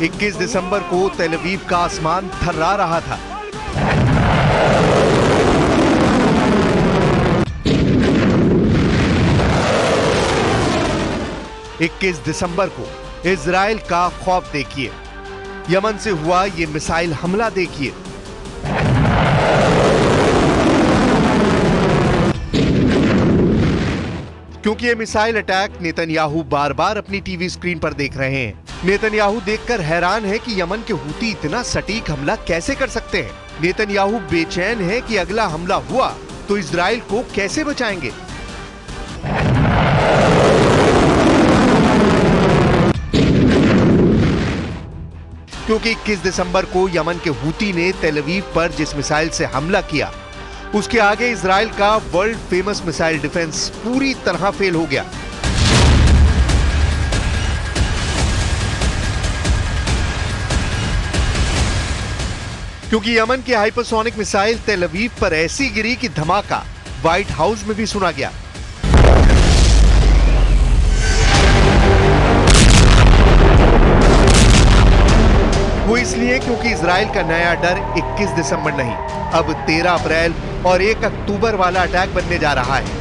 21 दिसंबर को तेल अवीव का आसमान थर्रा रहा था। इक्कीस दिसंबर को इजराइल का खौफ देखिए, यमन से हुआ ये मिसाइल हमला देखिए। क्योंकि ये मिसाइल अटैक नेतन्याहू बार बार अपनी टीवी स्क्रीन पर देख रहे हैं। नेतन्याहू देखकर हैरान है कि यमन के हूती इतना सटीक हमला कैसे कर सकते हैं। नेतन्याहू बेचैन है कि अगला हमला हुआ तो इजराइल को कैसे बचाएंगे। क्योंकि 21 दिसंबर को यमन के हूती ने तेल अवीव पर जिस मिसाइल से हमला किया, उसके आगे इजराइल का वर्ल्ड फेमस मिसाइल डिफेंस पूरी तरह फेल हो गया। क्योंकि यमन की हाइपरसोनिक मिसाइल तेल अवीव पर ऐसी गिरी कि धमाका व्हाइट हाउस में भी सुना गया। वो इसलिए क्योंकि इजराइल का नया डर 21 दिसंबर नहीं, अब 13 अप्रैल और 1 अक्टूबर वाला अटैक बनने जा रहा है।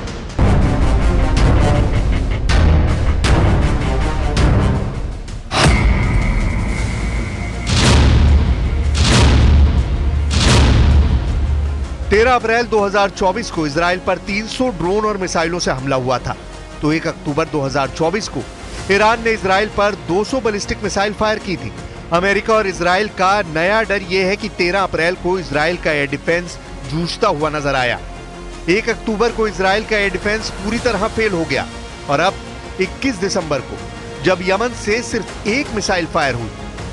तेरह अप्रैल 2024 को इजराइल पर 300 ड्रोन और मिसाइलों से हमला हुआ था, तो 1 अक्टूबर 2024 को ईरान ने इजराइल पर 200 बैलिस्टिक मिसाइल फायर की थी। अमेरिका और इजराइल का नया डर यह है कि 13 अप्रैल को इजराइल का एयर डिफेंस जूझता हुआ नजर आया। 1 अक्टूबर को इजराइल का एयर डिफेंस पूरी तरह फेल हो गया और अब 21 दिसंबर को जब यमन से सिर्फ एक मिसाइल फायर हुई,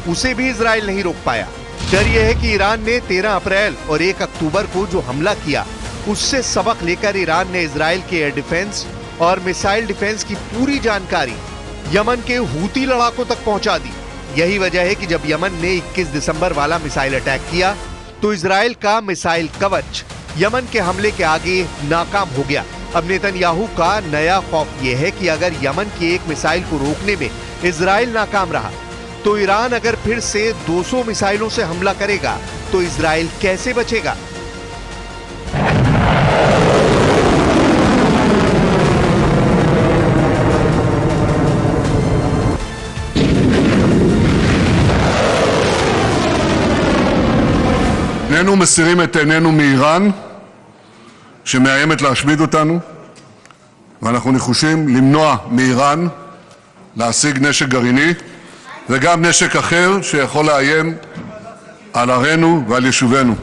उसे भी इजराइल नहीं रोक पाया। डर यह है कि ईरान ने 13 अप्रैल और 1 अक्टूबर को जो हमला किया, उससे सबक लेकर ईरान ने इजराइल के एयर डिफेंस और मिसाइल डिफेंस की पूरी जानकारी यमन के हूती लड़ाकों तक पहुंचा दी। यही वजह है कि जब यमन ने 21 दिसंबर वाला मिसाइल अटैक किया तो इजराइल का मिसाइल कवच यमन के हमले के आगे नाकाम हो गया। अब नेतन्याहू का नया खौफ यह है कि अगर यमन की एक मिसाइल को रोकने में इजराइल नाकाम रहा तो ईरान अगर फिर से 200 मिसाइलों से हमला करेगा तो इजराइल कैसे बचेगा। איננו מסירים את עינינו מאיראן שמאיימת להשמיד אותנו, ואנחנו נחושים למנוע מאיראן להשיג נשק גרעיני וגם נשק אחר שיכול לאיים על ערינו ועל יישובינו.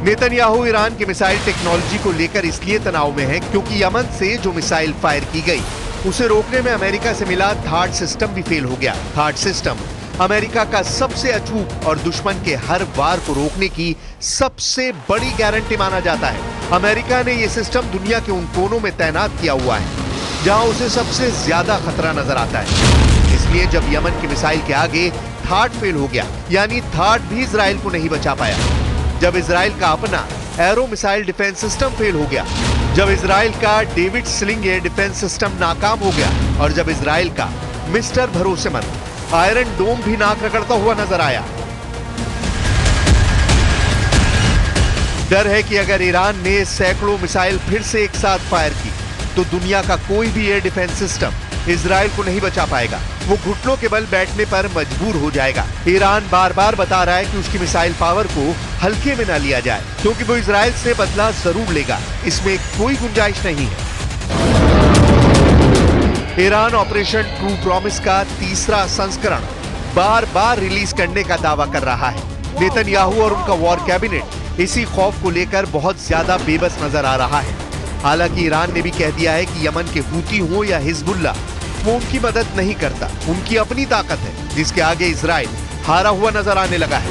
नेतन्याहू ईरान की मिसाइल टेक्नोलॉजी को लेकर इसलिए तनाव में है क्योंकि यमन से जो मिसाइल फायर की गई उसे रोकने में अमेरिका से मिला थार्ड सिस्टम भी फेल हो गया। थार्ड सिस्टम अमेरिका का सबसे अचूक और दुश्मन के हर वार को रोकने की सबसे बड़ी गारंटी माना जाता है। अमेरिका ने यह सिस्टम दुनिया के उन कोनों में तैनात किया हुआ है जहां उसे सबसे ज्यादा खतरा नजर आता है। इसलिए जब यमन की मिसाइल के आगे थार्ड फेल हो गया, यानी थार्ड भी इजराइल को नहीं बचा पाया, जब इजराइल का अपना arrow missile defence system fail हो गया, जब इजराइल का David sling air defence system नाकाम हो गया और जब इजराइल का मिस्टर भरोसेमंद आयरन डोम भी नाक रगड़ता हुआ नजर आया। डर है कि अगर ईरान ने सैकड़ों मिसाइल फिर से एक साथ फायर की तो दुनिया का कोई भी एयर डिफेंस सिस्टम इजराइल को नहीं बचा पाएगा। वो घुटनों के बल बैठने पर मजबूर हो जाएगा। ईरान बार बार बता रहा है कि उसकी मिसाइल पावर को हल्के में ना लिया जाए क्योंकि वो इजराइल से बदला जरूर लेगा, इसमें कोई गुंजाइश नहीं है। ईरान ऑपरेशन ट्रू प्रॉमिस का तीसरा संस्करण बार बार रिलीज करने का दावा कर रहा है। नेतन्याहू और उनका वॉर कैबिनेट इसी खौफ को लेकर बहुत ज्यादा बेबस नजर आ रहा है। हालांकि ईरान ने भी कह दिया है कि यमन के हूती हो या हिजबुल्लाह, वो उनकी मदद नहीं करता, उनकी अपनी ताकत है जिसके आगे इजराइल हारा हुआ नजर आने लगा है।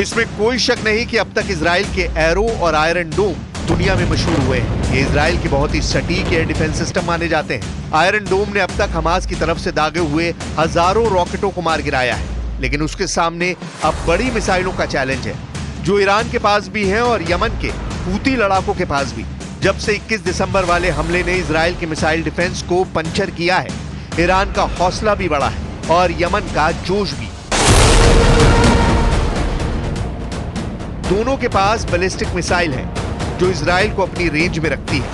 इसमें कोई शक नहीं कि अब तक इजराइल के एरो और आयरन डोम दुनिया में मशहूर हुए हैं। ये इजराइल के बहुत ही सटीक एयर डिफेंस सिस्टम माने जाते हैं। आयरन डोम ने अब तक हमास की तरफ से दागे हुए हजारों रॉकेटों को मार गिराया है, लेकिन उसके सामने अब बड़ी मिसाइलों का चैलेंज है, जो ईरान के पास भी है और यमन के हूती लड़ाकों के पास भी। जब से 21 दिसंबर वाले हमले ने इजराइल के मिसाइल डिफेंस को पंचर किया है, ईरान का हौसला भी बढ़ा है और यमन का जोश भी। दोनों के पास बैलिस्टिक मिसाइल है जो इजराइल को अपनी रेंज में रखती है।